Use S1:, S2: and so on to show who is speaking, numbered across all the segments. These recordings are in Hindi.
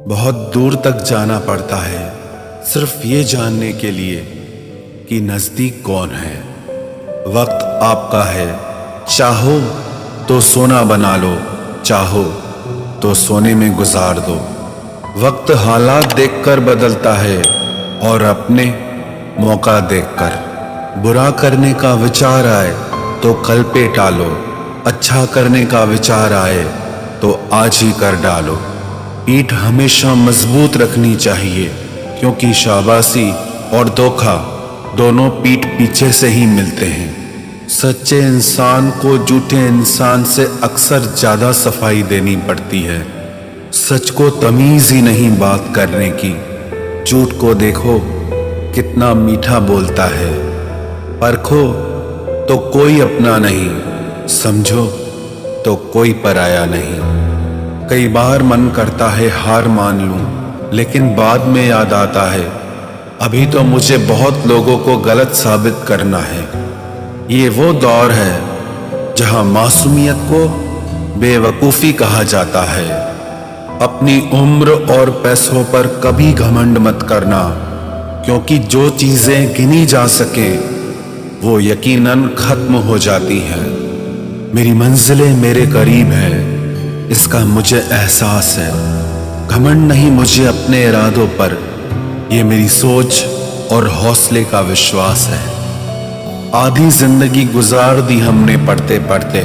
S1: बहुत दूर तक जाना पड़ता है सिर्फ ये जानने के लिए कि नजदीक कौन है। वक्त आपका है, चाहो तो सोना बना लो, चाहो तो सोने में गुजार दो। वक्त हालात देखकर बदलता है और अपने मौका देखकर। बुरा करने का विचार आए तो कल पे टालो, अच्छा करने का विचार आए तो आज ही कर डालो। पीठ हमेशा मजबूत रखनी चाहिए, क्योंकि शाबाशी और धोखा दोनों पीठ पीछे से ही मिलते हैं। सच्चे इंसान को झूठे इंसान से अक्सर ज्यादा सफाई देनी पड़ती है। सच को तमीज ही नहीं बात करने की। झूठ को देखो कितना मीठा बोलता है, परखो तो कोई अपना नहीं, समझो तो कोई पराया नहीं। कई बार मन करता है हार मान लूं, लेकिन बाद में याद आता है अभी तो मुझे बहुत लोगों को गलत साबित करना है। ये वो दौर है जहां मासूमियत को बेवकूफ़ी कहा जाता है। अपनी उम्र और पैसों पर कभी घमंड मत करना, क्योंकि जो चीजें गिनी जा सके वो यकीनन खत्म हो जाती हैं। मेरी मंजिलें मेरे करीब है, इसका मुझे एहसास है। घमंड नहीं मुझे अपने इरादों पर, ये मेरी सोच और हौसले का विश्वास है। आधी जिंदगी गुजार दी हमने पढ़ते पढ़ते,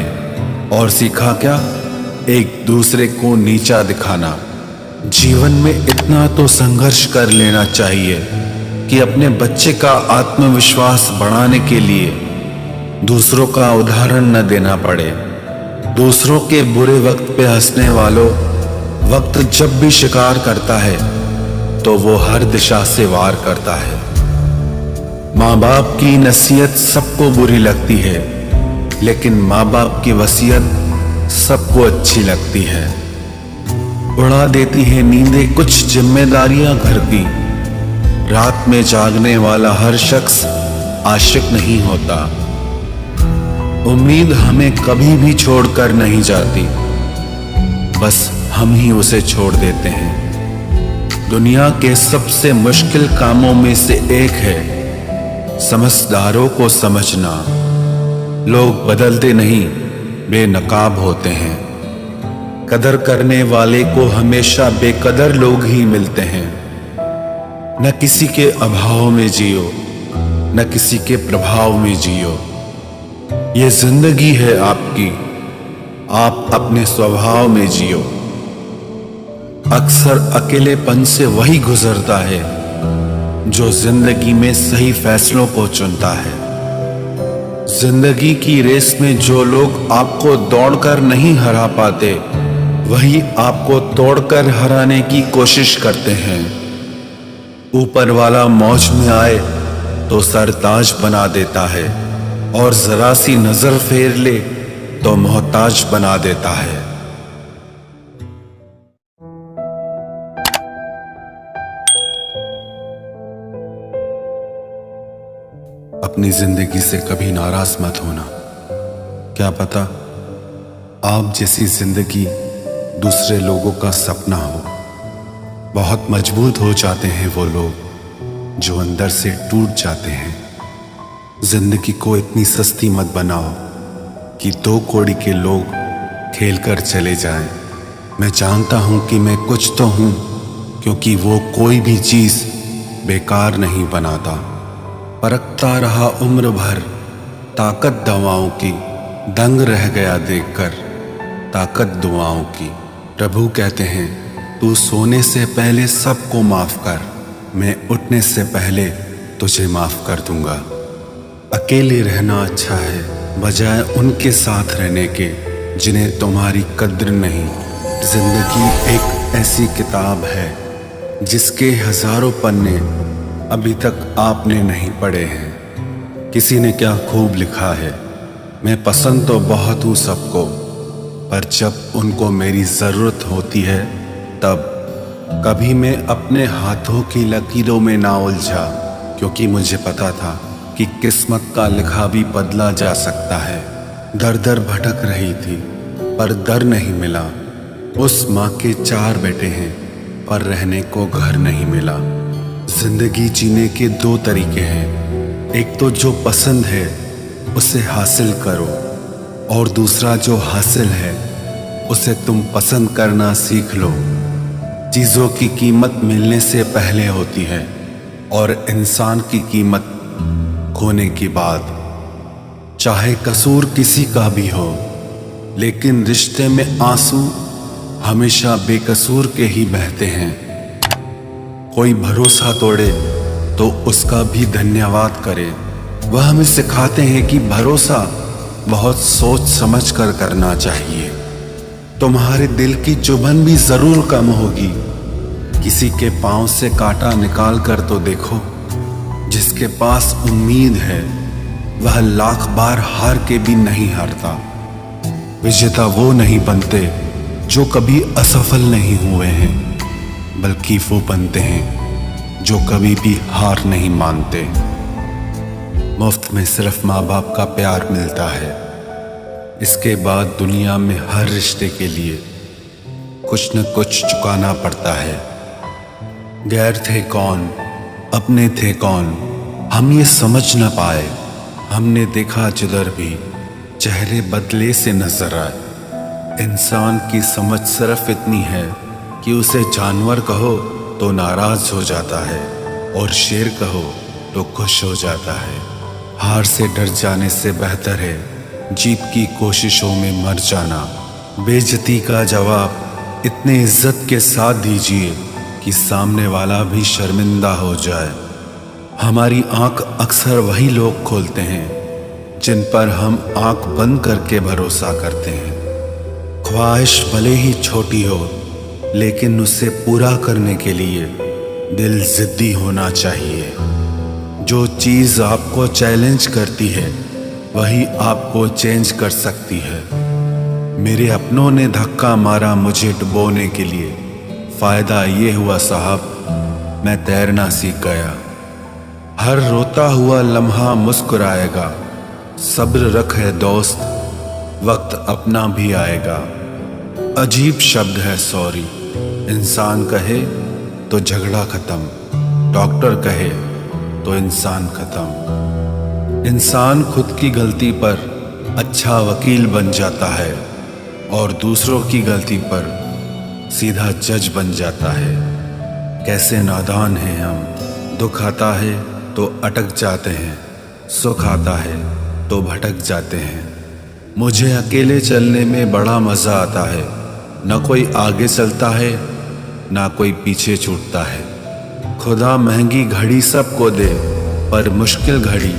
S1: और सीखा क्या? एक दूसरे को नीचा दिखाना। जीवन में इतना तो संघर्ष कर लेना चाहिए कि अपने बच्चे का आत्मविश्वास बढ़ाने के लिए दूसरों का उदाहरण न देना पड़े। दूसरों के बुरे वक्त पे हंसने वालों, वक्त जब भी शिकार करता है तो वो हर दिशा से वार करता है। माँ बाप की नसीहत सबको बुरी लगती है, लेकिन माँ बाप की वसीयत सबको अच्छी लगती है। उड़ा देती है नींदें कुछ जिम्मेदारियां घर की। रात में जागने वाला हर शख्स आशिक नहीं होता। उम्मीद हमें कभी भी छोड़कर नहीं जाती, बस हम ही उसे छोड़ देते हैं। दुनिया के सबसे मुश्किल कामों में से एक है समझदारों को समझना। लोग बदलते नहीं, बेनकाब होते हैं। कदर करने वाले को हमेशा बेकदर लोग ही मिलते हैं। न किसी के अभाव में जियो, न किसी के प्रभाव में जियो। ये जिंदगी है आपकी, आप अपने स्वभाव में जियो। अक्सर अकेलेपन से वही गुजरता है जो जिंदगी में सही फैसलों को चुनता है। जिंदगी की रेस में जो लोग आपको दौड़कर नहीं हरा पाते, वही आपको तोड़कर हराने की कोशिश करते हैं। ऊपर वाला मौज में आए तो सरताज बना देता है, और जरा सी नजर फेर ले तो मोहताज बना देता है। अपनी जिंदगी से कभी नाराज मत होना। क्या पता आप जैसी जिंदगी दूसरे लोगों का सपना हो। बहुत मजबूत हो जाते हैं वो लोग जो अंदर से टूट जाते हैं। जिंदगी को इतनी सस्ती मत बनाओ कि दो कौड़ी के लोग खेल कर चले जाएं। मैं जानता हूं कि मैं कुछ तो हूं, क्योंकि वो कोई भी चीज बेकार नहीं बनाता। परखता रहा उम्र भर ताकत दवाओं की, दंग रह गया देखकर ताकत दुआओं की। प्रभु कहते हैं तू सोने से पहले सबको माफ कर, मैं उठने से पहले तुझे माफ कर दूंगा। अकेले रहना अच्छा है बजाय उनके साथ रहने के जिन्हें तुम्हारी कद्र नहीं। जिंदगी एक ऐसी किताब है जिसके हजारों पन्ने अभी तक आपने नहीं पढ़े हैं। किसी ने क्या खूब लिखा है, मैं पसंद तो बहुत हूँ सबको, पर जब उनको मेरी जरूरत होती है तब कभी मैं अपने हाथों की लकीरों में ना उलझा, क्योंकि मुझे पता था कि किस्मत का लिखा भी बदला जा सकता है। दर दर भटक रही थी पर दर नहीं मिला। उस माँ के 4 बेटे हैं पर रहने को घर नहीं मिला। जिंदगी जीने के दो तरीके हैं, एक तो जो पसंद है उसे हासिल करो, और दूसरा जो हासिल है उसे तुम पसंद करना सीख लो। चीज़ों की कीमत मिलने से पहले होती है और इंसान की कीमत खोने के बाद। चाहे कसूर किसी का भी हो, लेकिन रिश्ते में आंसू हमेशा बेकसूर के ही बहते हैं। कोई भरोसा तोड़े तो उसका भी धन्यवाद करे। वह हमें सिखाते हैं कि भरोसा बहुत सोच समझ कर करना चाहिए। तुम्हारे दिल की चुभन भी जरूर कम होगी। किसी के पांव से कांटा निकाल कर तो देखो। जिसके पास उम्मीद है वह लाख बार हार के भी नहीं हारता। विजेता वो नहीं बनते जो कभी असफल नहीं हुए हैं, बल्कि वो बनते हैं जो कभी भी हार नहीं मानते। मुफ्त में सिर्फ माँ बाप का प्यार मिलता है। इसके बाद दुनिया में हर रिश्ते के लिए कुछ न कुछ चुकाना पड़ता है। गैर थे कौन, अपने थे कौन, हम ये समझ न पाए। हमने देखा जिधर भी चेहरे बदले से नजर आए। इंसान की समझ सिर्फ इतनी है कि उसे जानवर कहो तो नाराज हो जाता है और शेर कहो तो खुश हो जाता है। हार से डर जाने से बेहतर है जीत की कोशिशों में मर जाना। बेइज्जती का जवाब इतने इज्जत के साथ दीजिए कि सामने वाला भी शर्मिंदा हो जाए। हमारी आंख अक्सर वही लोग खोलते हैं जिन पर हम आंख बंद करके भरोसा करते हैं। ख्वाहिश भले ही छोटी हो, लेकिन उसे पूरा करने के लिए दिल जिद्दी होना चाहिए। जो चीज़ आपको चैलेंज करती है वही आपको चेंज कर सकती है। मेरे अपनों ने धक्का मारा मुझे डुबोने के लिए। फ़ायदा ये हुआ साहब, मैं तैरना सीख गया। हर रोता हुआ लम्हा मुस्कुराएगा। सब्र रख है दोस्त, वक्त अपना भी आएगा। अजीब शब्द है सॉरी। इंसान कहे तो झगड़ा खत्म, डॉक्टर कहे तो इंसान खत्म। इंसान खुद की गलती पर अच्छा वकील बन जाता है और दूसरों की गलती पर सीधा जज बन जाता है। कैसे नादान हैं हम। दुख आता है तो अटक जाते हैं, सुख आता है तो भटक जाते हैं। मुझे अकेले चलने में बड़ा मज़ा आता है। न कोई आगे चलता है ना कोई पीछे छूटता है। खुदा महंगी घड़ी सबको दे, पर मुश्किल घड़ी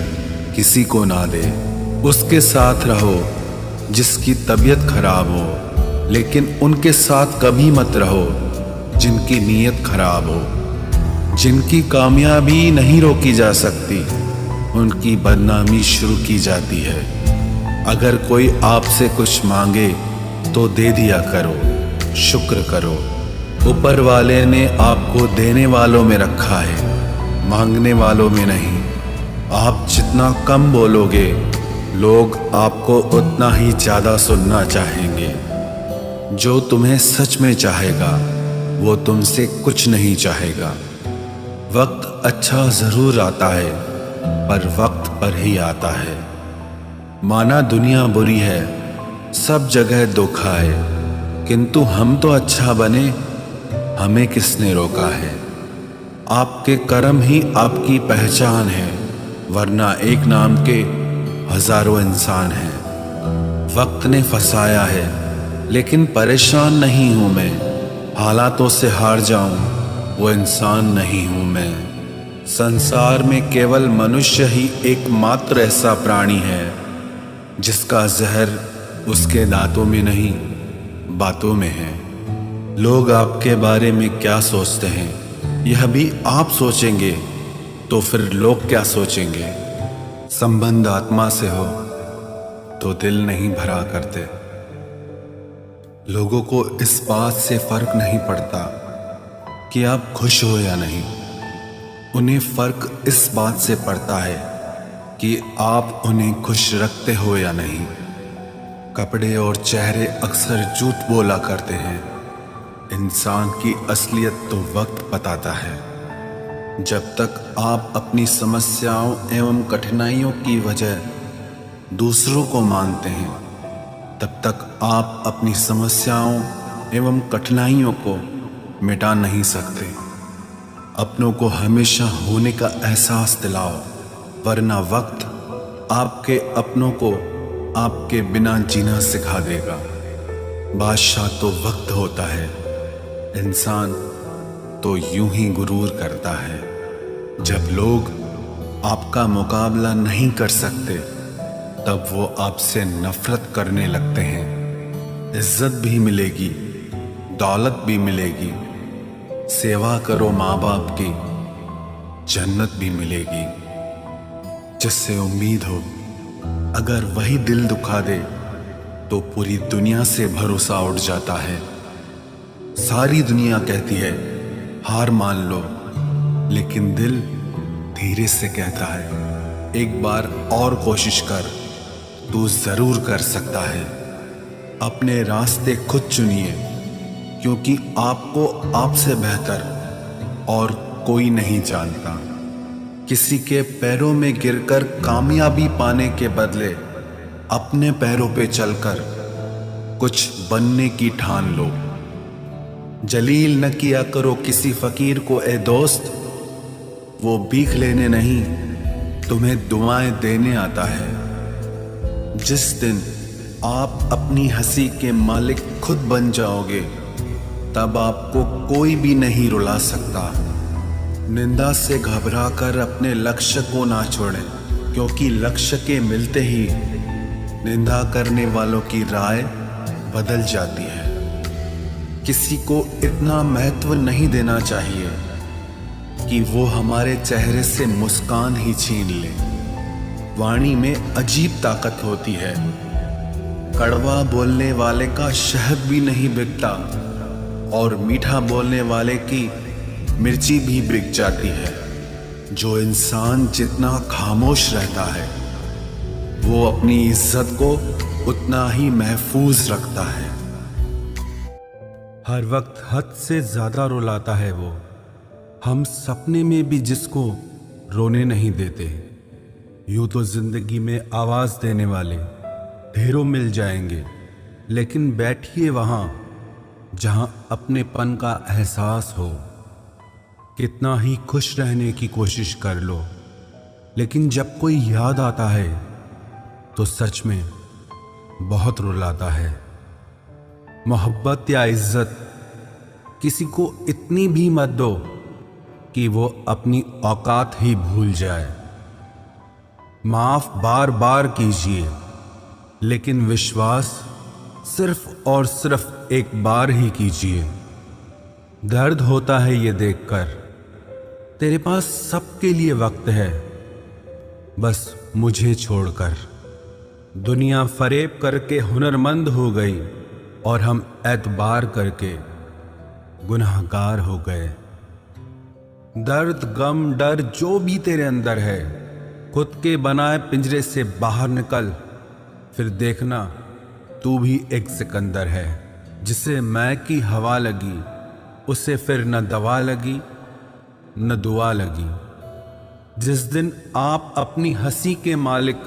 S1: किसी को ना दे। उसके साथ रहो जिसकी तबीयत खराब हो, लेकिन उनके साथ कभी मत रहो जिनकी नीयत खराब हो। जिनकी कामयाबी नहीं रोकी जा सकती, उनकी बदनामी शुरू की जाती है। अगर कोई आपसे कुछ मांगे तो दे दिया करो, शुक्र करो। ऊपर वाले ने आपको देने वालों में रखा है, मांगने वालों में नहीं। आप जितना कम बोलोगे, लोग आपको उतना ही ज़्यादा सुनना चाहेंगे। जो तुम्हें सच में चाहेगा वो तुमसे कुछ नहीं चाहेगा। वक्त अच्छा ज़रूर आता है, पर वक्त पर ही आता है। माना दुनिया बुरी है, सब जगह धोखा है, किंतु हम तो अच्छा बने, हमें किसने रोका है। आपके कर्म ही आपकी पहचान है, वरना एक नाम के हजारों इंसान हैं। वक्त ने फंसाया है, लेकिन परेशान नहीं हूँ मैं। हालातों से हार जाऊं वो इंसान नहीं हूं मैं। संसार में केवल मनुष्य ही एकमात्र ऐसा प्राणी है जिसका जहर उसके दांतों में नहीं बातों में है। लोग आपके बारे में क्या सोचते हैं यह भी आप सोचेंगे तो फिर लोग क्या सोचेंगे। संबंध आत्मा से हो तो दिल नहीं भरा करते। लोगों को इस बात से फर्क नहीं पड़ता कि आप खुश हो या नहीं। उन्हें फर्क इस बात से पड़ता है कि आप उन्हें खुश रखते हो या नहीं। कपड़े और चेहरे अक्सर झूठ बोला करते हैं, इंसान की असलियत तो वक्त बताता है। जब तक आप अपनी समस्याओं एवं कठिनाइयों की वजह दूसरों को मानते हैं, तब तक आप अपनी समस्याओं एवं कठिनाइयों को मिटा नहीं सकते। अपनों को हमेशा होने का एहसास दिलाओ, वरना वक्त आपके अपनों को आपके बिना जीना सिखा देगा। बादशाह तो वक्त होता है, इंसान तो यूं ही गुरूर करता है। जब लोग आपका मुकाबला नहीं कर सकते, तब वो आपसे नफरत करने लगते हैं। इज्जत भी मिलेगी, दौलत भी मिलेगी, सेवा करो माँ बाप की, जन्नत भी मिलेगी। जिससे उम्मीद हो, अगर वही दिल दुखा दे तो पूरी दुनिया से भरोसा उठ जाता है। सारी दुनिया कहती है हार मान लो, लेकिन दिल धीरे से कहता है एक बार और कोशिश कर, तू जरूर कर सकता है। अपने रास्ते खुद चुनिए, क्योंकि आपको आपसे बेहतर और कोई नहीं जानता। किसी के पैरों में गिरकर कामयाबी पाने के बदले अपने पैरों पे चलकर कुछ बनने की ठान लो। जलील न किया करो किसी फकीर को ए दोस्त, वो भीख लेने नहीं तुम्हें दुआएं देने आता है। जिस दिन आप अपनी हंसी के मालिक खुद बन जाओगे, तब आपको कोई भी नहीं रुला सकता। निंदा से घबराकर अपने लक्ष्य को ना छोड़ें, क्योंकि लक्ष्य के मिलते ही निंदा करने वालों की राय बदल जाती है। किसी को इतना महत्व नहीं देना चाहिए कि वो हमारे चेहरे से मुस्कान ही छीन ले। वाणी में अजीब ताकत होती है। कड़वा बोलने वाले का शहद भी नहीं बिकता, और मीठा बोलने वाले की मिर्ची भी बिक जाती है। जो इंसान जितना खामोश रहता है, वो अपनी इज्जत को उतना ही महफूज रखता है।
S2: हर वक्त हद से ज्यादा रुलाता है वो, हम सपने में भी जिसको रोने नहीं देते। यूं तो जिंदगी में आवाज देने वाले ढेरों मिल जाएंगे, लेकिन बैठिए वहां जहां अपनेपन का एहसास हो। कितना ही खुश रहने की कोशिश कर लो, लेकिन जब कोई याद आता है तो सच में बहुत रुलाता है। मोहब्बत या इज्जत किसी को इतनी भी मत दो कि वो अपनी औकात ही भूल जाए। माफ बार बार कीजिए, लेकिन विश्वास सिर्फ और सिर्फ एक बार ही कीजिए। दर्द होता है ये देखकर तेरे पास सबके लिए वक्त है, बस मुझे छोड़कर। दुनिया फरेब करके हुनरमंद हो गई, और हम एतबार करके गुनाहगार हो गए। दर्द गम डर जो भी तेरे अंदर है, खुद के बनाए पिंजरे से बाहर निकल, फिर देखना तू भी एक सिकंदर है। जिसे मैं की हवा लगी, उसे फिर न दवा लगी न दुआ लगी। जिस दिन आप अपनी हंसी के मालिक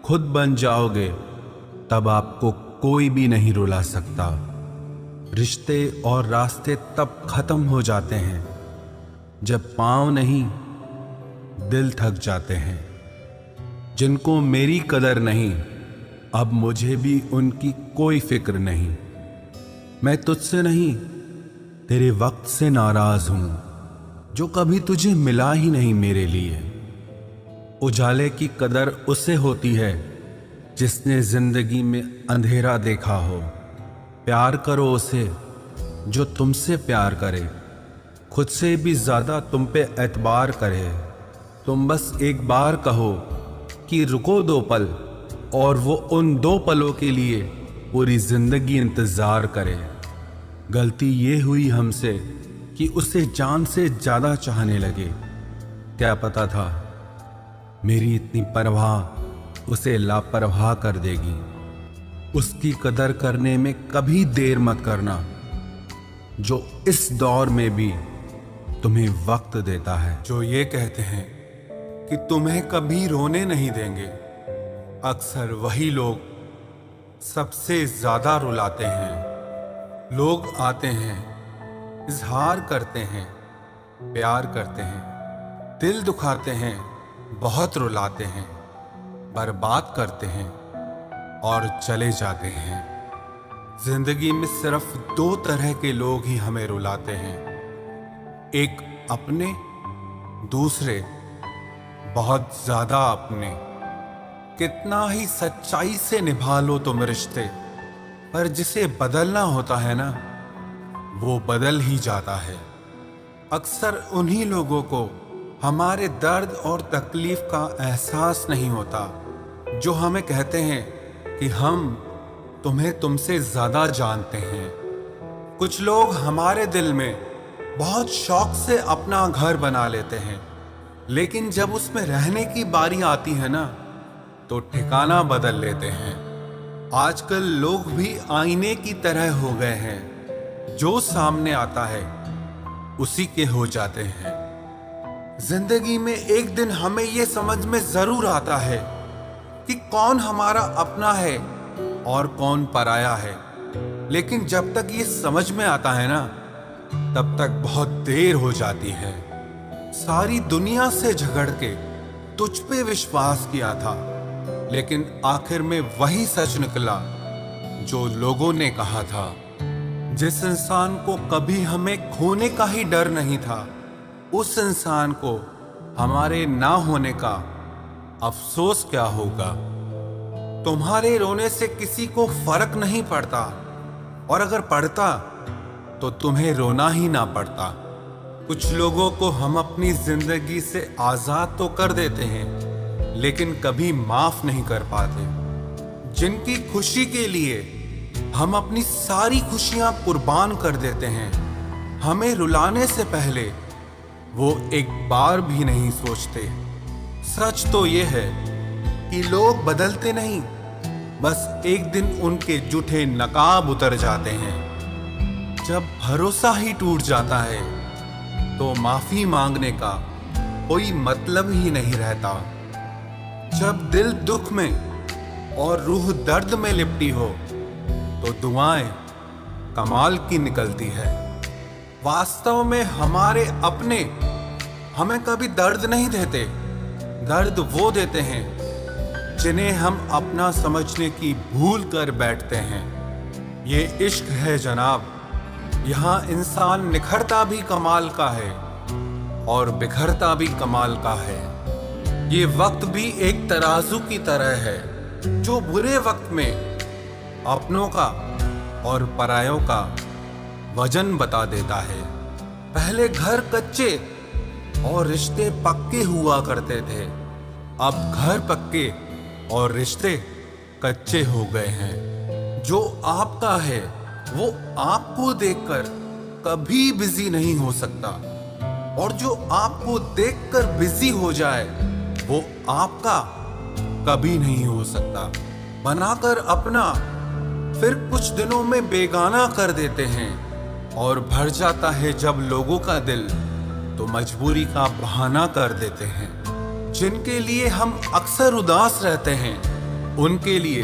S2: खुद बन जाओगे, तब आपको कोई भी नहीं रुला सकता। रिश्ते और रास्ते तब खत्म हो जाते हैं जब पांव नहीं दिल थक जाते हैं। जिनको मेरी कदर नहीं, अब मुझे भी उनकी कोई फिक्र नहीं। मैं तुझसे नहीं, तेरे वक्त से नाराज हूं, जो कभी तुझे मिला ही नहीं मेरे लिए। उजाले की कदर उसे होती है जिसने जिंदगी में अंधेरा देखा हो। प्यार करो उसे जो तुमसे प्यार करे, खुद से भी ज्यादा तुम पे एतबार करे। तुम बस एक बार कहो कि रुको 2 पल, और वो उन 2 पलों के लिए पूरी जिंदगी इंतजार करे। गलती ये हुई हमसे कि उसे जान से ज्यादा चाहने लगे। क्या पता था मेरी इतनी परवाह उसे लापरवाह कर देगी। उसकी कदर करने में कभी देर मत करना, जो इस दौर में भी तुम्हें वक्त देता है, जो ये कहते हैं कि तुम्हें कभी रोने नहीं देंगे। अक्सर वही लोग सबसे ज्यादा रुलाते हैं। लोग आते हैं, इजहार करते हैं, प्यार करते हैं, दिल दुखाते हैं, बहुत रुलाते हैं, बर्बाद करते हैं और चले जाते हैं। जिंदगी में सिर्फ दो तरह के लोग ही हमें रुलाते हैं, एक अपने, दूसरे बहुत ज्यादा अपने। कितना ही सच्चाई से निभा लो तुम रिश्ते, पर जिसे बदलना होता है ना, वो बदल ही जाता है। अक्सर उन्हीं लोगों को हमारे दर्द और तकलीफ का एहसास नहीं होता, जो हमें कहते हैं कि हम तुम्हें तुमसे ज्यादा जानते हैं। कुछ लोग हमारे दिल में बहुत शौक से अपना घर बना लेते हैं, लेकिन जब उसमें रहने की बारी आती है ना, तो ठिकाना बदल लेते हैं। आजकल लोग भी आईने की तरह हो गए हैं, जो सामने आता है उसी के हो जाते हैं। जिंदगी में एक दिन हमें यह समझ में जरूर आता है कि कौन हमारा अपना है और कौन पराया है, लेकिन जब तक ये समझ में आता है ना, तब तक बहुत देर हो जाती है। सारी दुनिया से झगड़ के तुझ पे विश्वास किया था, लेकिन आखिर में वही सच निकला जो लोगों ने कहा था। जिस इंसान को कभी हमें खोने का ही डर नहीं था, उस इंसान को हमारे ना होने का अफसोस क्या होगा। तुम्हारे रोने से किसी को फर्क नहीं पड़ता, और अगर पड़ता तो तुम्हें रोना ही ना पड़ता। कुछ लोगों को हम अपनी जिंदगी से आजाद तो कर देते हैं, लेकिन कभी माफ नहीं कर पाते। जिनकी खुशी के लिए हम अपनी सारी खुशियां कुर्बान कर देते हैं, हमें रुलाने से पहले वो एक बार भी नहीं सोचते। सच तो ये है कि लोग बदलते नहीं, बस एक दिन उनके जूठे नकाब उतर जाते हैं। जब भरोसा ही टूट जाता है, तो माफी मांगने का कोई मतलब ही नहीं रहता। जब दिल दुख में और रूह दर्द में लिपटी हो, तो दुआएं कमाल की निकलती है। वास्तव में हमारे अपने हमें कभी दर्द नहीं देते, दर्द वो देते हैं जिन्हें हम अपना समझने की भूल कर बैठते हैं। ये इश्क है जनाब, यहाँ इंसान निखरता भी कमाल का है और बिखरता भी कमाल का है। ये वक्त भी एक तराजू की तरह है, जो बुरे वक्त में अपनों का और परायों का वजन बता देता है। पहले घर कच्चे और रिश्ते पक्के हुआ करते थे, अब घर पक्के और रिश्ते कच्चे हो गए हैं। जो आपका है वो आपको देखकर कभी बिजी नहीं हो सकता, और जो आपको देखकर बिजी हो जाए वो आपका कभी नहीं हो सकता। बनाकर अपना फिर कुछ दिनों में बेगाना कर देते हैं, और भर जाता है जब लोगों का दिल तो मजबूरी का बहाना कर देते हैं। जिनके लिए हम अक्सर उदास रहते हैं, उनके लिए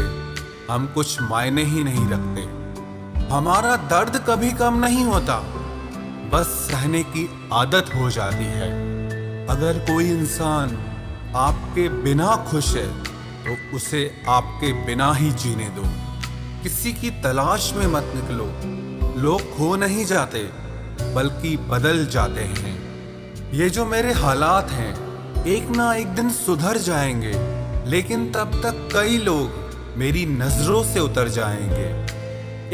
S2: हम कुछ मायने ही नहीं रखते। हमारा दर्द कभी कम नहीं होता, बस सहने की आदत हो जाती है। अगर कोई इंसान आपके बिना खुश है, तो उसे आपके बिना ही जीने दो। किसी की तलाश में मत निकलो। लोग खो नहीं जाते, बल्कि बदल जाते हैं। ये जो मेरे हालात हैं, एक ना एक दिन सुधर जाएंगे, लेकिन तब तक कई लोग मेरी नजरों से उतर जाएंगे।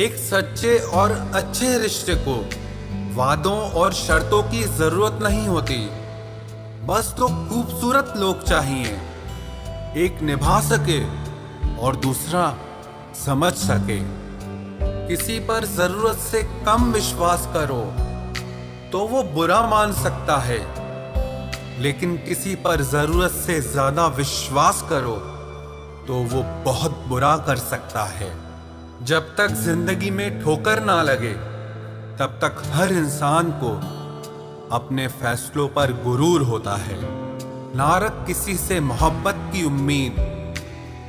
S2: एक सच्चे और अच्छे रिश्ते को वादों और शर्तों की जरूरत नहीं होती, बस तो खूबसूरत लोग चाहिए। एक निभा सके और दूसरा समझ सके। किसी पर जरूरत से कम विश्वास करो तो वो बुरा मान सकता है, लेकिन किसी पर जरूरत से ज्यादा विश्वास करो तो वो बहुत बुरा कर सकता है। जब तक जिंदगी में ठोकर ना लगे, तब तक हर इंसान को अपने फैसलों पर गुरूर होता है, ना रख किसी से मोहब्बत की उम्मीद,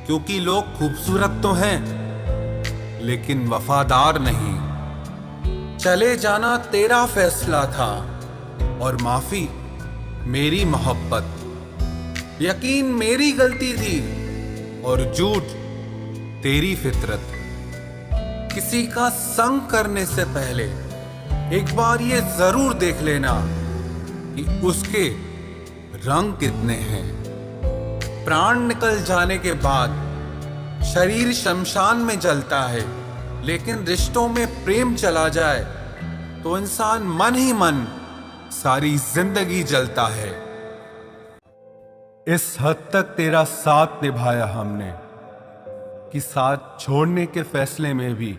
S2: क्योंकि लोग खूबसूरत तो हैं लेकिन वफादार नहीं। चले जाना तेरा फैसला था और माफी मेरी मोहब्बत, यकीन मेरी गलती थी और झूठ तेरी फितरत। किसी का संग करने से पहले एक बार ये जरूर देख लेना कि उसके रंग कितने हैं। प्राण निकल जाने के बाद शरीर शमशान में जलता है, लेकिन रिश्तों में प्रेम चला जाए तो इंसान मन ही मन सारी जिंदगी जलता है। इस हद तक तेरा साथ निभाया हमने कि साथ छोड़ने के फैसले में भी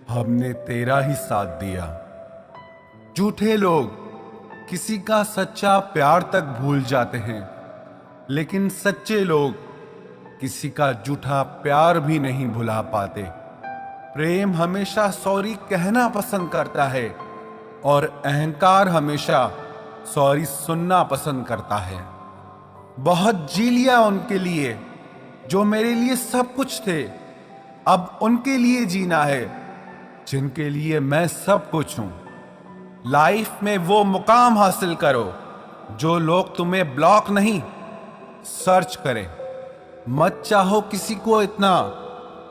S2: हमने तेरा ही साथ दिया। झूठे लोग किसी का सच्चा प्यार तक भूल जाते हैं, लेकिन सच्चे लोग किसी का झूठा प्यार भी नहीं भुला पाते। प्रेम हमेशा सॉरी कहना पसंद करता है और अहंकार हमेशा सॉरी सुनना पसंद करता है। बहुत जी लिया उनके लिए जो मेरे लिए सब कुछ थे, अब उनके लिए जीना है जिनके लिए मैं सब कुछ हूं। लाइफ में वो मुकाम हासिल करो जो लोग तुम्हें ब्लॉक नहीं सर्च करें। मत चाहो किसी को इतना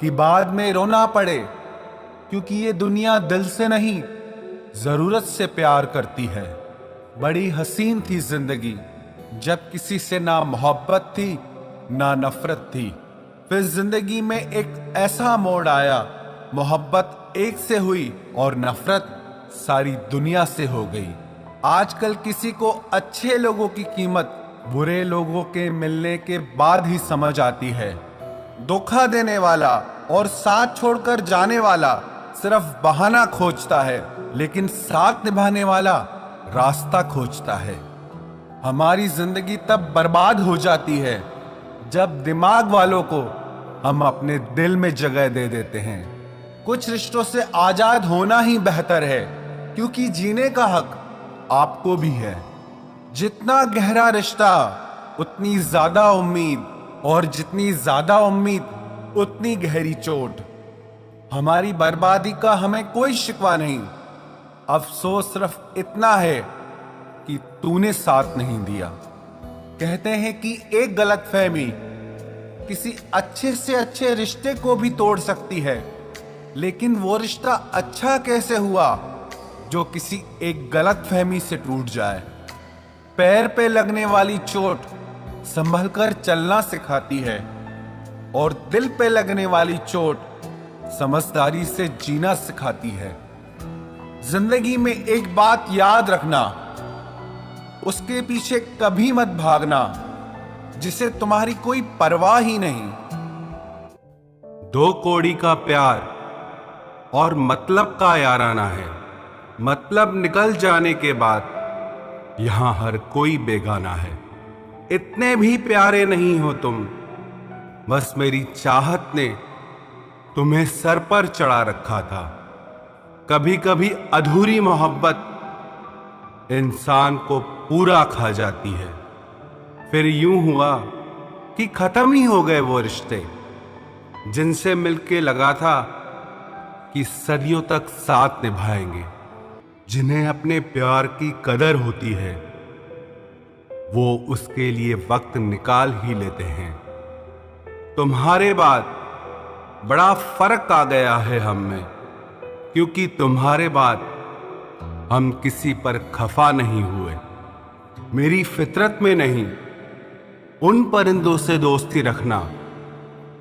S2: कि बाद में रोना पड़े, क्योंकि ये दुनिया दिल से नहीं जरूरत से प्यार करती है। बड़ी हसीन थी जिंदगी जब किसी से ना मोहब्बत थी ना नफरत थी। फिर जिंदगी में एक ऐसा मोड़ आया, मोहब्बत एक से हुई और नफरत सारी दुनिया से हो गई। आजकल किसी को अच्छे लोगों की कीमत बुरे लोगों के मिलने के बाद ही समझ आती है। धोखा देने वाला और साथ छोड़कर जाने वाला सिर्फ बहाना खोजता है, लेकिन साथ निभाने वाला रास्ता खोजता है। हमारी जिंदगी तब बर्बाद हो जाती है जब दिमाग वालों को हम अपने दिल में जगह दे देते हैं। कुछ रिश्तों से आजाद होना ही बेहतर है, क्योंकि जीने का हक आपको भी है। जितना गहरा रिश्ता उतनी ज्यादा उम्मीद, और जितनी ज्यादा उम्मीद उतनी गहरी चोट। हमारी बर्बादी का हमें कोई शिकवा नहीं, अफसोस सिर्फ इतना है कि तूने साथ नहीं दिया। कहते हैं कि एक गलतफहमी किसी अच्छे से अच्छे रिश्ते को भी तोड़ सकती है, लेकिन वो रिश्ता अच्छा कैसे हुआ जो किसी एक गलतफहमी से टूट जाए। पैर पे लगने वाली चोट संभल कर चलना सिखाती है, और दिल पे लगने वाली चोट समझदारी से जीना सिखाती है। जिंदगी में एक बात याद रखना, उसके पीछे कभी मत भागना जिसे तुम्हारी कोई परवाह ही नहीं। दो कौड़ी का प्यार और मतलब का याराना है। मतलब निकल जाने के बाद यहां हर कोई बेगाना है। इतने भी प्यारे नहीं हो तुम, बस मेरी चाहत ने तुम्हें सर पर चढ़ा रखा था। कभी कभी अधूरी मोहब्बत इंसान को पूरा खा जाती है। फिर यूं हुआ कि खत्म ही हो गए वो रिश्ते जिनसे मिलके लगा था कि सदियों तक साथ निभाएंगे। जिन्हें अपने प्यार की कदर होती है वो उसके लिए वक्त निकाल ही लेते हैं। तुम्हारे बाद बड़ा फर्क आ गया है हम में, क्योंकि तुम्हारे बाद हम किसी पर खफा नहीं हुए। मेरी फितरत में नहीं उन परिंदों से दोस्ती रखना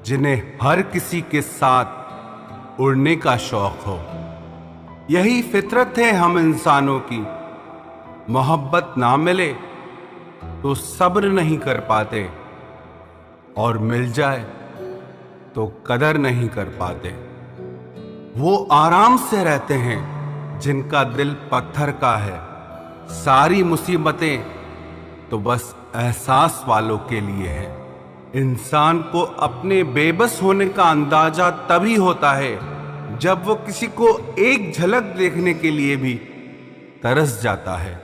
S2: जिन्हें हर किसी के साथ उड़ने का शौक हो। यही फितरत है हम इंसानों की। मोहब्बत ना मिले तो सब्र नहीं कर पाते, और मिल जाए तो कदर नहीं कर पाते। वो आराम से रहते हैं जिनका दिल पत्थर का है। सारी मुसीबतें तो बस एहसास वालों के लिए है। इंसान को अपने बेबस होने का अंदाजा तभी होता है जब वो किसी को एक झलक देखने के लिए भी तरस जाता है।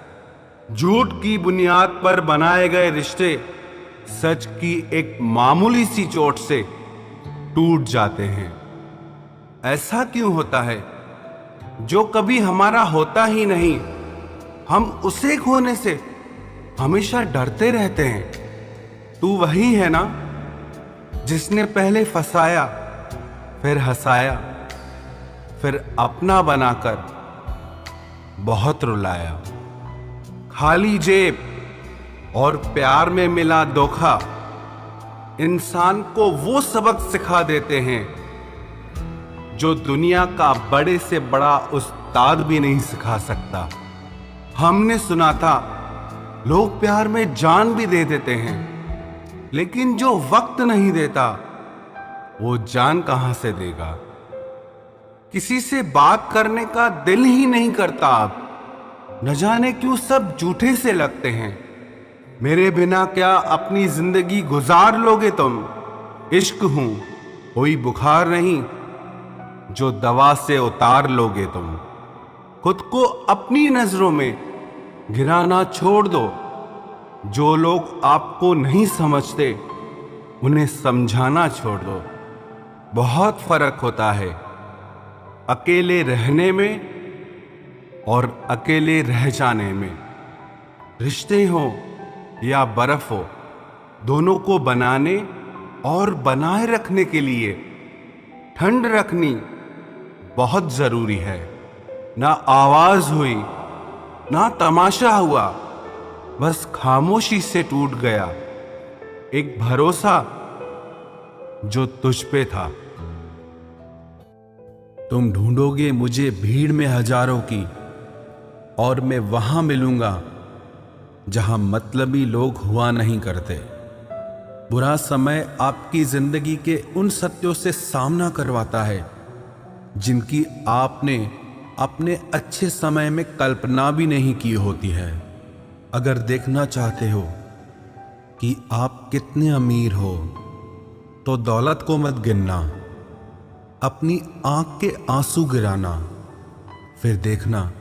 S2: झूठ की बुनियाद पर बनाए गए रिश्ते सच की एक मामूली सी चोट से टूट जाते हैं। ऐसा क्यों होता है? जो कभी हमारा होता ही नहीं, हम उसे खोने से हमेशा डरते रहते हैं। तू वही है ना जिसने पहले फंसाया, फिर हंसाया, फिर अपना बनाकर बहुत रुलाया। खाली जेब और प्यार में मिला धोखा इंसान को वो सबक सिखा देते हैं जो दुनिया का बड़े से बड़ा उस्ताद भी नहीं सिखा सकता। हमने सुना था लोग प्यार में जान भी दे देते हैं, लेकिन जो वक्त नहीं देता वो जान कहां से देगा। किसी से बात करने का दिल ही नहीं करता अब, न जाने क्यों सब झूठे से लगते हैं। मेरे बिना क्या अपनी जिंदगी गुजार लोगे तुम? इश्क हूं कोई बुखार नहीं जो दवा से उतार लोगे तुम। खुद को अपनी नजरों में गिराना छोड़ दो। जो लोग आपको नहीं समझते उन्हें समझाना छोड़ दो। बहुत फर्क होता है अकेले रहने में और अकेले रह जाने में। रिश्ते हो या बर्फ हो, दोनों को बनाने और बनाए रखने के लिए ठंड रखनी बहुत जरूरी है। ना आवाज हुई, ना तमाशा हुआ, बस खामोशी से टूट गया एक भरोसा जो तुझ पे था। तुम ढूंढोगे मुझे भीड़ में हजारों की, और मैं वहां मिलूंगा जहां मतलबी लोग हुआ नहीं करते। बुरा समय आपकी जिंदगी के उन सत्यों से सामना करवाता है जिनकी आपने अपने अच्छे समय में कल्पना भी नहीं की होती है। अगर देखना चाहते हो कि आप कितने अमीर हो तो दौलत को मत गिनना, अपनी आंख के आंसू गिराना, फिर देखना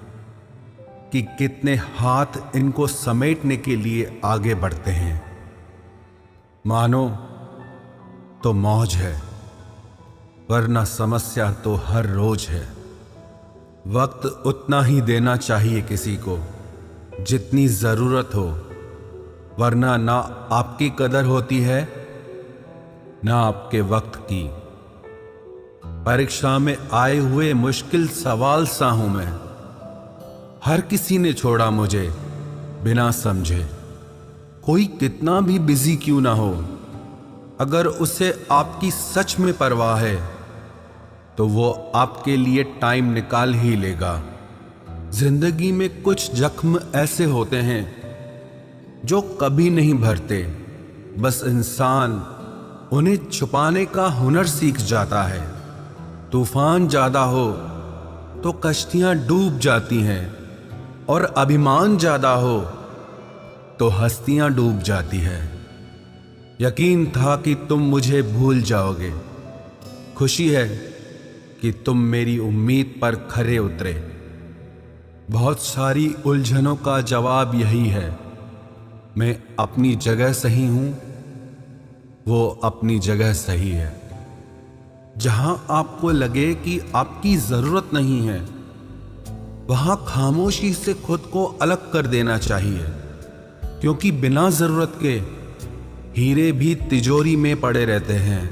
S2: कि कितने हाथ इनको समेटने के लिए आगे बढ़ते हैं। मानो तो मौज है, वरना समस्या तो हर रोज है। वक्त उतना ही देना चाहिए किसी को जितनी जरूरत हो, वरना ना आपकी कदर होती है ना आपके वक्त की। परीक्षा में आए हुए मुश्किल सवाल सा हूं मैं। हर किसी ने छोड़ा मुझे बिना समझे। कोई कितना भी बिजी क्यों ना हो, अगर उसे आपकी सच में परवाह है तो वो आपके लिए टाइम निकाल ही लेगा। जिंदगी में कुछ जख्म ऐसे होते हैं जो कभी नहीं भरते, बस इंसान उन्हें छुपाने का हुनर सीख जाता है। तूफान ज्यादा हो तो कश्तियां डूब जाती हैं, और अभिमान ज्यादा हो तो हस्तियां डूब जाती है। यकीन था कि तुम मुझे भूल जाओगे, खुशी है कि तुम मेरी उम्मीद पर खरे उतरे। बहुत सारी उलझनों का जवाब यही है, मैं अपनी जगह सही हूं, वो अपनी जगह सही है। जहां आपको लगे कि आपकी जरूरत नहीं है, वहां खामोशी से खुद को अलग कर देना चाहिए, क्योंकि बिना जरूरत के हीरे भी तिजोरी में पड़े रहते हैं।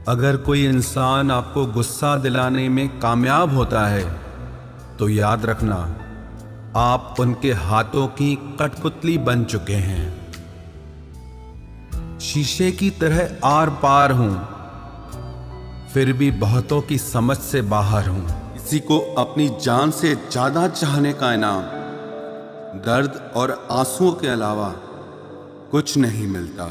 S2: अगर कोई इंसान आपको गुस्सा दिलाने में कामयाब होता है तो याद रखना, आप उनके हाथों की कठपुतली बन चुके हैं। शीशे की तरह आर पार हूं, फिर भी बहुतों की समझ से बाहर हूं। किसी को अपनी जान से ज्यादा चाहने का इनाम दर्द और आंसुओं के अलावा कुछ नहीं मिलता।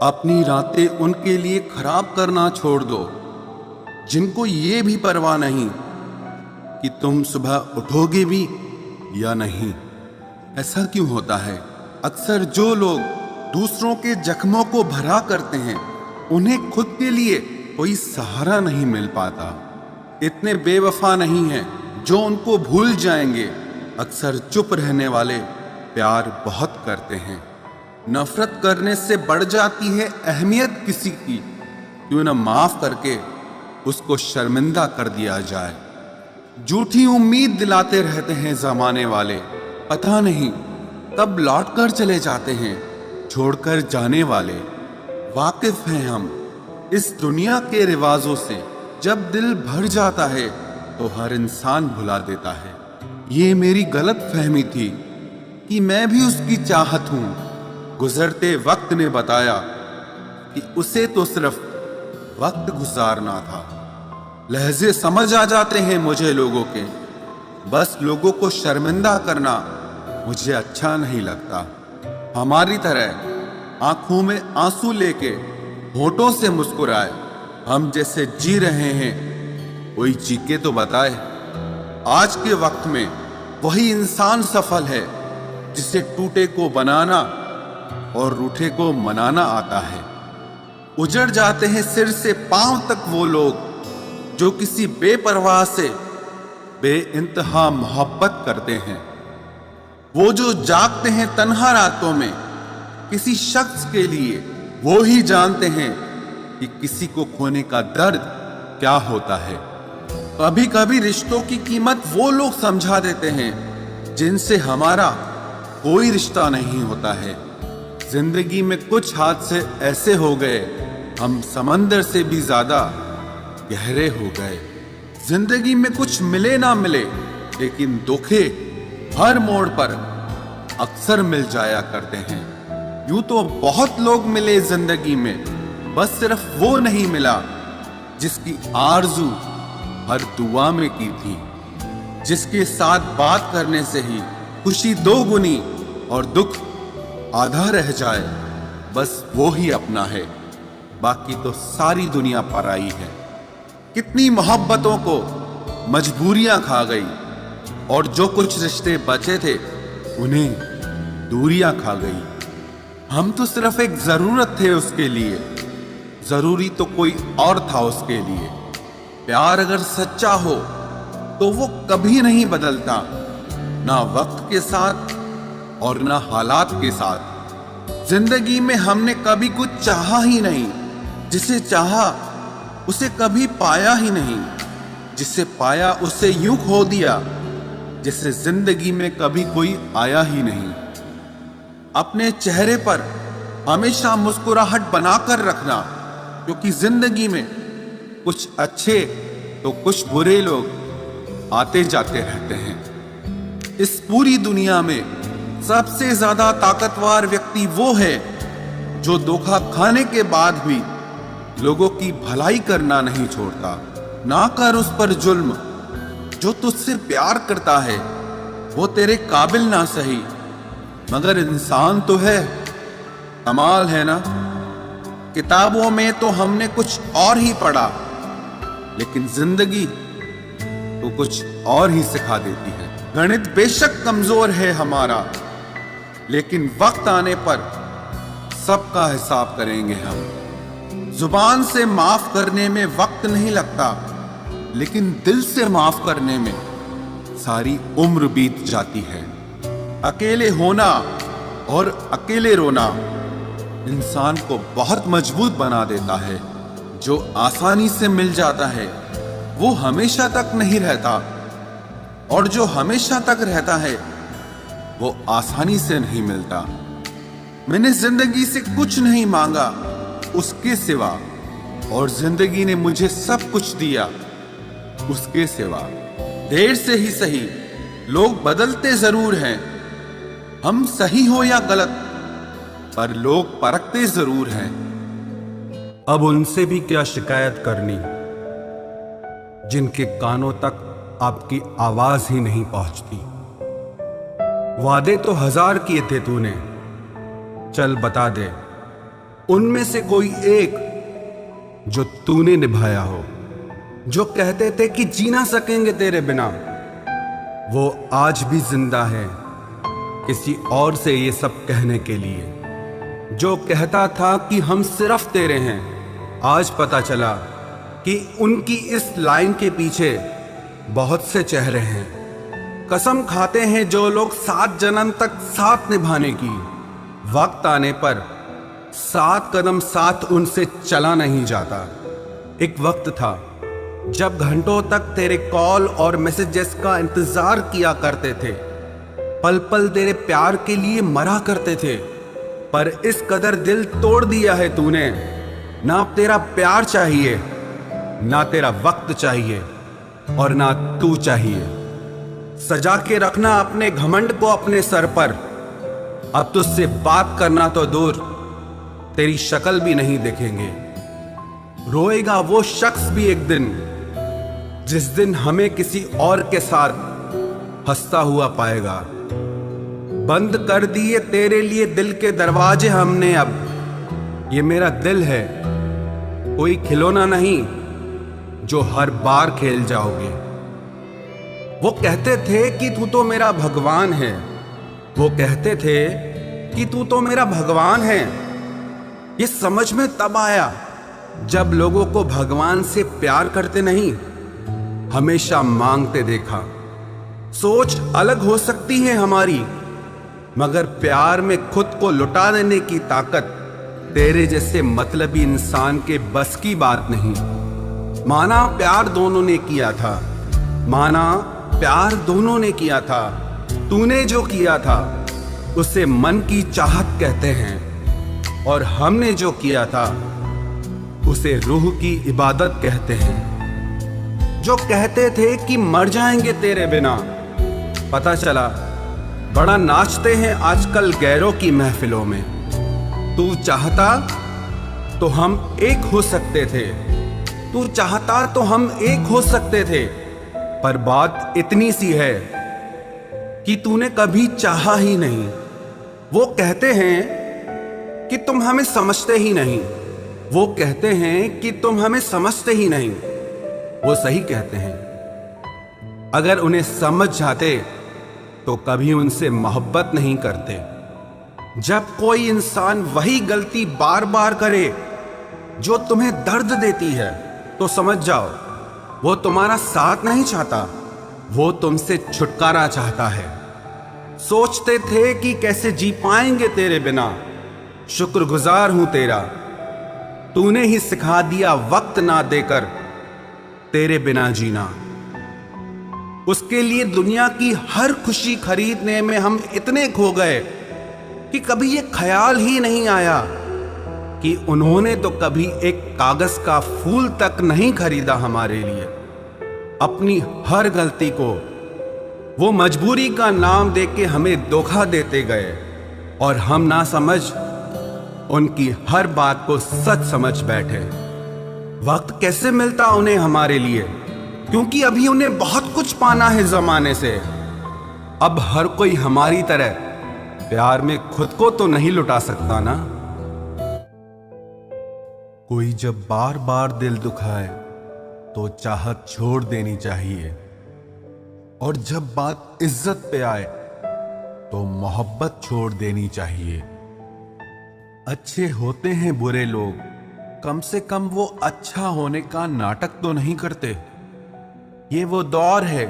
S2: अपनी रातें उनके लिए खराब करना छोड़ दो जिनको ये भी परवाह नहीं कि तुम सुबह उठोगे भी या नहीं। ऐसा क्यों होता है? अक्सर जो लोग दूसरों के जख्मों को भरा करते हैं, उन्हें खुद के लिए कोई सहारा नहीं मिल पाता।
S1: इतने बेवफा नहीं हैं जो उनको भूल जाएंगे। अक्सर चुप रहने वाले प्यार बहुत करते हैं। नफरत करने से बढ़ जाती है अहमियत किसी की, क्यों न माफ करके उसको शर्मिंदा कर दिया जाए। झूठी उम्मीद दिलाते रहते हैं जमाने वाले, पता नहीं कब लौट कर चले जाते हैं छोड़कर जाने वाले। वाकिफ हैं हम इस दुनिया के रिवाजों से, जब दिल भर जाता है तो हर इंसान भुला देता है। ये मेरी गलत फहमी थी कि मैं भी उसकी चाहत हूं। गुजरते वक्त ने बताया कि उसे तो सिर्फ वक्त गुजारना था। लहजे समझ आ जाते हैं मुझे लोगों के, बस लोगों को शर्मिंदा करना मुझे अच्छा नहीं लगता। हमारी तरह आंखों में आंसू लेके होठों से मुस्कुराए, हम जैसे जी रहे हैं कोई जी के तो बताए। आज के वक्त में वही इंसान सफल है जिसे टूटे को बनाना और रूठे को मनाना आता है। उजड़ जाते हैं सिर से पांव तक वो लोग जो किसी बेपरवाह से बेइंतहा मोहब्बत करते हैं। वो जो जागते हैं तन्हा रातों में किसी शख्स के लिए, वो ही जानते हैं कि किसी को खोने का दर्द क्या होता है। कभी कभी रिश्तों की कीमत वो लोग समझा देते हैं जिनसे हमारा कोई रिश्ता नहीं होता है। जिंदगी में कुछ हादसे ऐसे हो गए, हम समंदर से भी ज्यादा गहरे हो गए। जिंदगी में कुछ मिले ना मिले, लेकिन धोखे हर मोड़ पर अक्सर मिल जाया करते हैं। यूं तो बहुत लोग मिले जिंदगी में, बस सिर्फ वो नहीं मिला जिसकी आरजू हर दुआ में की थी, जिसके साथ बात करने से ही खुशी दो गुनी और दुख आधा रह जाए। बस वो ही अपना है, बाकी तो सारी दुनिया पराई है। कितनी मोहब्बतों को मजबूरियां खा गई, और जो कुछ रिश्ते बचे थे उन्हें दूरियां खा गई। हम तो सिर्फ एक जरूरत थे उसके लिए, जरूरी तो कोई और था उसके लिए। प्यार अगर सच्चा हो तो वो कभी नहीं बदलता, ना वक्त के साथ और ना हालात के साथ। जिंदगी में हमने कभी कुछ चाहा ही नहीं, जिसे चाहा उसे कभी पाया ही नहीं, जिसे पाया उसे यूं खो दिया जिसे जिंदगी में कभी कोई आया ही नहीं। अपने चेहरे पर हमेशा मुस्कुराहट बनाकर रखना, क्योंकि जिंदगी में कुछ अच्छे तो कुछ बुरे लोग आते जाते रहते हैं। इस पूरी दुनिया में सबसे ज्यादा ताकतवर व्यक्ति वो है जो धोखा खाने के बाद भी लोगों की भलाई करना नहीं छोड़ता। ना कर उस पर जुल्म, जो तुझसे प्यार करता है वो तेरे काबिल ना सही, मगर इंसान तो है। कमाल है ना, किताबों में तो हमने कुछ और ही पढ़ा, लेकिन जिंदगी तो कुछ और ही सिखा देती है। गणित बेशक कमजोर है हमारा, लेकिन वक्त आने पर सबका हिसाब करेंगे हम। जुबान से माफ करने में वक्त नहीं लगता, लेकिन दिल से माफ करने में सारी उम्र बीत जाती है। अकेले होना और अकेले रोना इंसान को बहुत मजबूत बना देता है। जो आसानी से मिल जाता है वो हमेशा तक नहीं रहता, और जो हमेशा तक रहता है वो आसानी से नहीं मिलता। मैंने जिंदगी से कुछ नहीं मांगा उसके सिवा, और जिंदगी ने मुझे सब कुछ दिया उसके सिवा। देर से ही सही लोग बदलते जरूर हैं, हम सही हो या गलत, पर लोग परखते जरूर हैं।
S2: अब उनसे भी क्या शिकायत करनी जिनके कानों तक आपकी आवाज ही नहीं पहुंचती। वादे तो 1000 किए थे तूने, चल बता दे उनमें से कोई एक जो तूने निभाया हो। जो कहते थे कि जी ना सकेंगे तेरे बिना, वो आज भी जिंदा है किसी और से ये सब कहने के लिए। जो कहता था कि हम सिर्फ तेरे हैं, आज पता चला कि उनकी इस लाइन के पीछे बहुत से चेहरे हैं। कसम खाते हैं जो लोग 7 जन्म तक साथ निभाने की, वक्त आने पर 7 कदम साथ उनसे चला नहीं जाता। एक वक्त था जब घंटों तक तेरे कॉल और मैसेजेस का इंतजार किया करते थे, पल पल तेरे प्यार के लिए मरा करते थे, पर इस कदर दिल तोड़ दिया है तूने। ना तेरा प्यार चाहिए, ना तेरा वक्त चाहिए, और ना तू चाहिए। सजा के रखना अपने घमंड को अपने सर पर। अब तुझसे बात करना तो दूर, तेरी शक्ल भी नहीं देखेंगे। रोएगा वो शख्स भी एक दिन, जिस दिन हमें किसी और के साथ हंसता हुआ पाएगा। बंद कर दिए तेरे लिए दिल के दरवाजे हमने अब। ये मेरा दिल है, कोई खिलौना नहीं जो हर बार खेल जाओगे। वो कहते थे कि तू तो मेरा भगवान है, वो कहते थे कि तू तो मेरा भगवान है। ये समझ में तब आया जब लोगों को भगवान से प्यार करते नहीं, हमेशा मांगते देखा। सोच अलग हो सकती है हमारी, मगर प्यार में खुद को लुटा देने की ताकत तेरे जैसे मतलबी इंसान के बस की बात नहीं। माना प्यार दोनों ने किया था, माना प्यार दोनों ने किया था। तूने जो किया था उसे मन की चाहत कहते हैं, और हमने जो किया था उसे रूह की इबादत कहते हैं। जो कहते थे कि मर जाएंगे तेरे बिना, पता चला बड़ा नाचते हैं आजकल गैरों की महफिलों में। तू चाहता तो हम एक हो सकते थे, तू चाहता तो हम एक हो सकते थे, पर बात इतनी सी है कि तूने कभी चाहा ही नहीं। वो कहते हैं कि तुम हमें समझते ही नहीं, वो कहते हैं कि तुम हमें समझते ही नहीं। वो सही कहते हैं। अगर उन्हें समझ जाते तो कभी उनसे मोहब्बत नहीं करते। जब कोई इंसान वही गलती बार बार करे जो तुम्हें दर्द देती है, तो समझ जाओ वो तुम्हारा साथ नहीं चाहता, वो तुमसे छुटकारा चाहता है। सोचते थे कि कैसे जी पाएंगे तेरे बिना, शुक्रगुजार हूं तेरा, तूने ही सिखा दिया वक्त ना देकर तेरे बिना जीना। उसके लिए दुनिया की हर खुशी खरीदने में हम इतने खो गए कि कभी ये ख्याल ही नहीं आया कि उन्होंने तो कभी एक कागज का फूल तक नहीं खरीदा हमारे लिए। अपनी हर गलती को वो मजबूरी का नाम देके हमें धोखा देते गए, और हम ना समझ उनकी हर बात को सच समझ बैठे। वक्त कैसे मिलता उन्हें हमारे लिए, क्योंकि अभी उन्हें बहुत कुछ पाना है जमाने से। अब हर कोई हमारी तरह प्यार में खुद को तो नहीं लुटा सकता ना। कोई जब बार बार दिल दुखाए तो चाहत छोड़ देनी चाहिए, और जब बात इज्जत पे आए तो मोहब्बत छोड़ देनी चाहिए। अच्छे होते हैं बुरे लोग, कम से कम वो अच्छा होने का नाटक तो नहीं करते। ये वो दौर है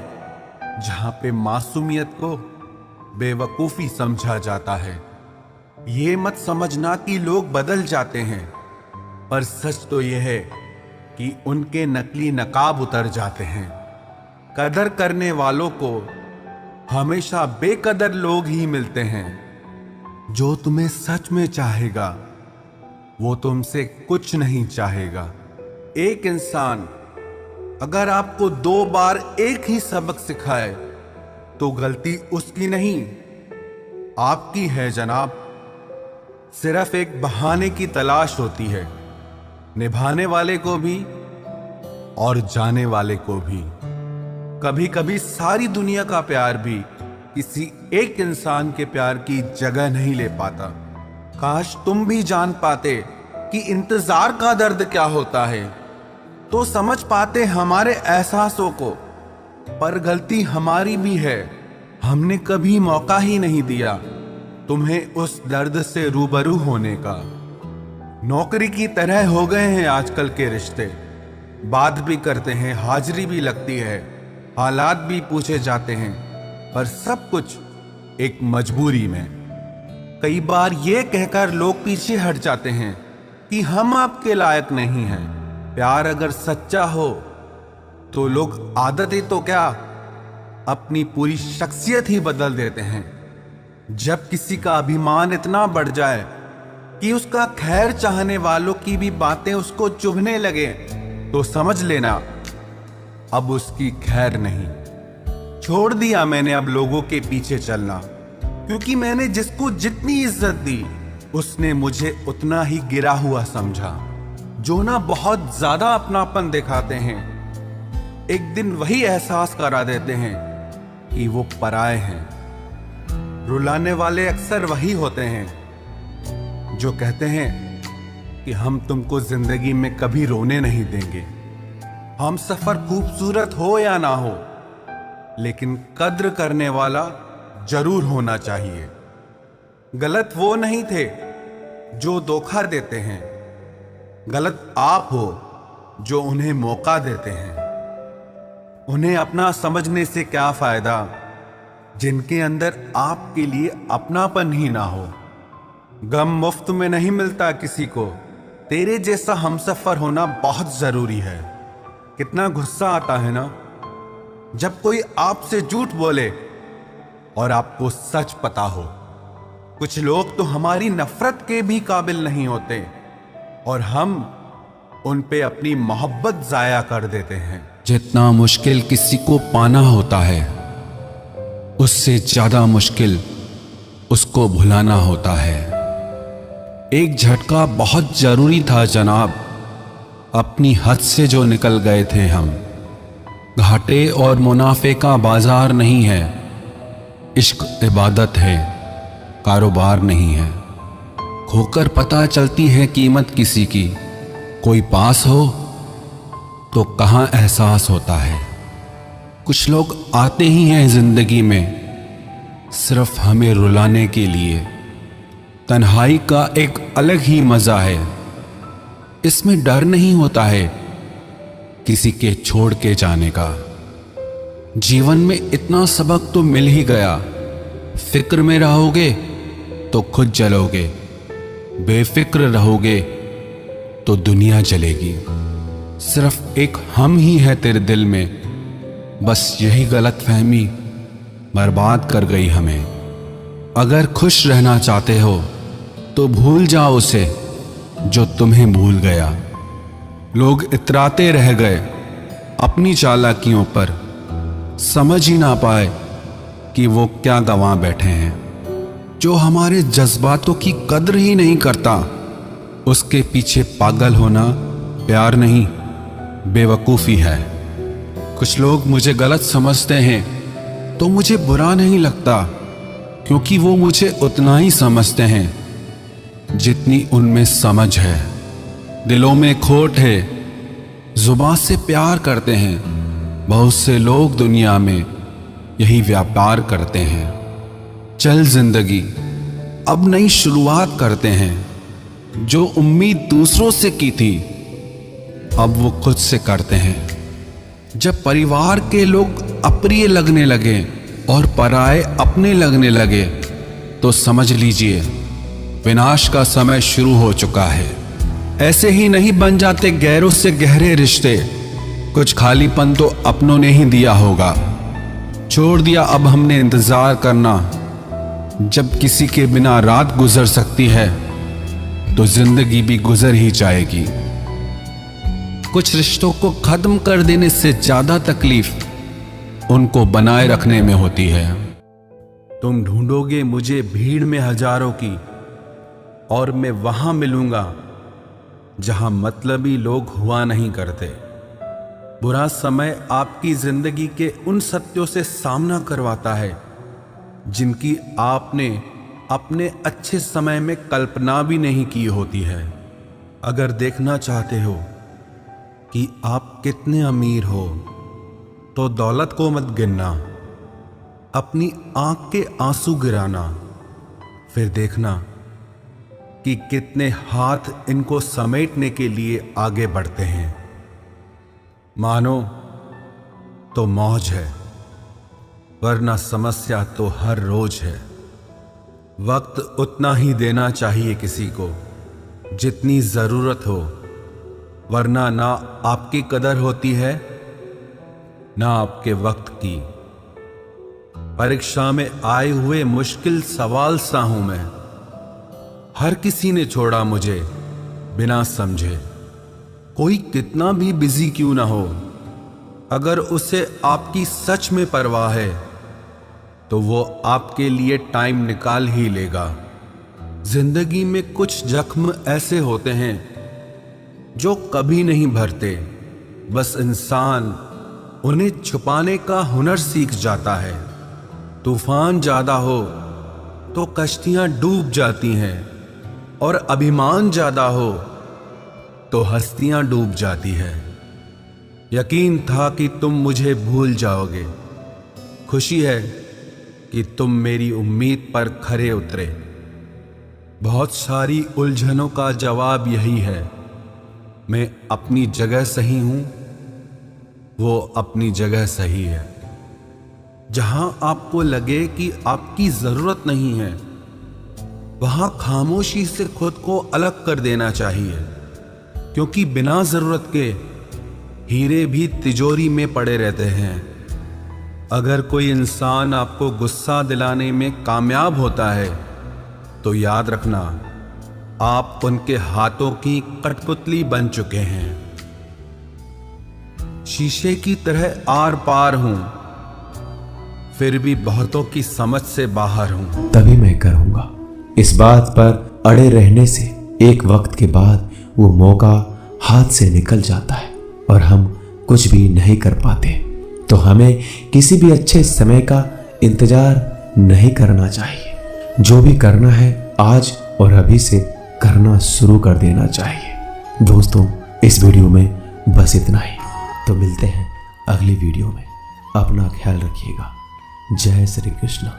S2: जहां पे मासूमियत को बेवकूफी समझा जाता है। ये मत समझना कि लोग बदल जाते हैं, पर सच तो यह है कि उनके नकली नकाब उतर जाते हैं। कदर करने वालों को हमेशा बेकदर लोग ही मिलते हैं। जो तुम्हें सच में चाहेगा वो तुमसे कुछ नहीं चाहेगा। एक इंसान अगर आपको 2 बार एक ही सबक सिखाए तो गलती उसकी नहीं, आपकी है जनाब। सिर्फ एक बहाने की तलाश होती है, निभाने वाले को भी और जाने वाले को भी। कभी कभी सारी दुनिया का प्यार भी किसी एक इंसान के प्यार की जगह नहीं ले पाता। काश तुम भी जान पाते कि इंतजार का दर्द क्या होता है, तो समझ पाते हमारे एहसासों को। पर गलती हमारी भी है, हमने कभी मौका ही नहीं दिया तुम्हें उस दर्द से रूबरू होने का। नौकरी की तरह हो गए हैं आजकल के रिश्ते, बात भी करते हैं, हाजिरी भी लगती है, हालात भी पूछे जाते हैं, पर सब कुछ एक मजबूरी में। कई बार ये कहकर लोग पीछे हट जाते हैं कि हम आपके लायक नहीं हैं। प्यार अगर सच्चा हो तो लोग आदतें तो क्या, अपनी पूरी शख्सियत ही बदल देते हैं। जब किसी का अभिमान इतना बढ़ जाए कि उसका खैर चाहने वालों की भी बातें उसको चुभने लगे, तो समझ लेना अब उसकी खैर नहीं। छोड़ दिया मैंने अब लोगों के पीछे चलना, क्योंकि मैंने जिसको जितनी इज्जत दी उसने मुझे उतना ही गिरा हुआ समझा। जो ना बहुत ज्यादा अपनापन दिखाते हैं, एक दिन वही एहसास करा देते हैं कि वो पराए हैं। रुलाने वाले अक्सर वही होते हैं जो कहते हैं कि हम तुमको जिंदगी में कभी रोने नहीं देंगे। हम सफर खूबसूरत हो या ना हो, लेकिन कद्र करने वाला जरूर होना चाहिए। गलत वो नहीं थे जो धोखा देते हैं, गलत आप हो जो उन्हें मौका देते हैं। उन्हें अपना समझने से क्या फायदा जिनके अंदर आपके लिए अपनापन ही ना हो। गम मुफ्त में नहीं मिलता किसी को, तेरे जैसा हमसफर होना बहुत जरूरी है। कितना गुस्सा आता है ना जब कोई आपसे झूठ बोले और आपको सच पता हो। कुछ लोग तो हमारी नफरत के भी काबिल नहीं होते और हम उन पे अपनी मोहब्बत जाया कर देते हैं।
S1: जितना मुश्किल किसी को पाना होता है, उससे ज्यादा मुश्किल उसको भुलाना होता है। एक झटका बहुत जरूरी था जनाब, अपनी हद से जो निकल गए थे हम। घाटे और मुनाफे का बाजार नहीं है, इश्क इबादत है, कारोबार नहीं है। खोकर पता चलती है कीमत किसी की, कोई पास हो तो कहाँ एहसास होता है। कुछ लोग आते ही हैं जिंदगी में सिर्फ हमें रुलाने के लिए। तन्हाई का एक अलग ही मजा है, इसमें डर नहीं होता है किसी के छोड़ के जाने का। जीवन में इतना सबक तो मिल ही गया, फिक्र में रहोगे तो खुद जलोगे, बेफिक्र रहोगे तो दुनिया जलेगी। सिर्फ एक हम ही है तेरे दिल में, बस यही गलतफहमी बर्बाद कर गई हमें। अगर खुश रहना चाहते हो तो भूल जाओ उसे जो तुम्हें भूल गया। लोग इतराते रह गए अपनी चालाकियों पर, समझ ही ना पाए कि वो क्या गंवा बैठे हैं। जो हमारे जज्बातों की कद्र ही नहीं करता, उसके पीछे पागल होना प्यार नहीं, बेवकूफ़ी है। कुछ लोग मुझे गलत समझते हैं तो मुझे बुरा नहीं लगता, क्योंकि वो मुझे उतना ही समझते हैं जितनी उनमें समझ है। दिलों में खोट है, जुबान से प्यार करते हैं। बहुत से लोग दुनिया में यही व्यापार करते हैं। चल जिंदगी अब नई शुरुआत करते हैं। जो उम्मीद दूसरों से की थी अब वो खुद से करते हैं। जब परिवार के लोग अप्रिय लगने लगे और पराए अपने लगने लगे, तो समझ लीजिए विनाश का समय शुरू हो चुका है। ऐसे ही नहीं बन जाते गैरों से गहरे रिश्ते, कुछ खालीपन तो अपनों ने ही दिया होगा। छोड़ दिया अब हमने इंतजार करना। जब किसी के बिना रात गुजर सकती है तो जिंदगी भी गुजर ही जाएगी। कुछ रिश्तों को खत्म कर देने से ज्यादा तकलीफ उनको बनाए रखने में होती है।
S2: तुम ढूंढोगे मुझे भीड़ में हजारों की, और मैं वहां मिलूंगा जहां मतलबी लोग हुआ नहीं करते। बुरा समय आपकी जिंदगी के उन सत्यों से सामना करवाता है जिनकी आपने अपने अच्छे समय में कल्पना भी नहीं की होती है। अगर देखना चाहते हो कि आप कितने अमीर हो तो दौलत को मत गिनना, अपनी आंख के आंसू गिराना, फिर देखना कि कितने हाथ इनको समेटने के लिए आगे बढ़ते हैं। मानो तो मौज है, वरना समस्या तो हर रोज है। वक्त उतना ही देना चाहिए किसी को जितनी जरूरत हो, वरना ना आपकी कदर होती है ना आपके वक्त की। परीक्षा में आए हुए मुश्किल सवाल सा हूं मैं, हर किसी ने छोड़ा मुझे बिना समझे। कोई कितना भी बिजी क्यों ना हो, अगर उसे आपकी सच में परवाह है तो वो आपके लिए टाइम निकाल ही लेगा। जिंदगी में कुछ जख्म ऐसे होते हैं जो कभी नहीं भरते, बस इंसान उन्हें छुपाने का हुनर सीख जाता है। तूफान ज्यादा हो तो कश्तियां डूब जाती हैं, और अभिमान ज्यादा हो तो हस्तियां डूब जाती है। यकीन था कि तुम मुझे भूल जाओगे, खुशी है कि तुम मेरी उम्मीद पर खरे उतरे। बहुत सारी उलझनों का जवाब यही है, मैं अपनी जगह सही हूं, वो अपनी जगह सही है। जहां आपको लगे कि आपकी जरूरत नहीं है, वहां खामोशी से खुद को अलग कर देना चाहिए, क्योंकि बिना जरूरत के हीरे भी तिजोरी में पड़े रहते हैं। अगर कोई इंसान आपको गुस्सा दिलाने में कामयाब होता है तो याद रखना, आप उनके हाथों की कठपुतली बन चुके हैं। शीशे की तरह आर पार हूं, फिर भी बहुतों की समझ से बाहर हूं।
S3: तभी मैं करूंगा। इस बात पर अड़े रहने से एक वक्त के बाद वो मौका हाथ से निकल जाता है और हम कुछ भी नहीं कर पाते। तो हमें किसी भी अच्छे समय का इंतजार नहीं करना चाहिए। जो भी करना है आज और अभी से करना शुरू कर देना चाहिए। दोस्तों, इस वीडियो में बस इतना ही। तो मिलते हैं अगली वीडियो में। अपना ख्याल रखिएगा। जय श्री कृष्ण।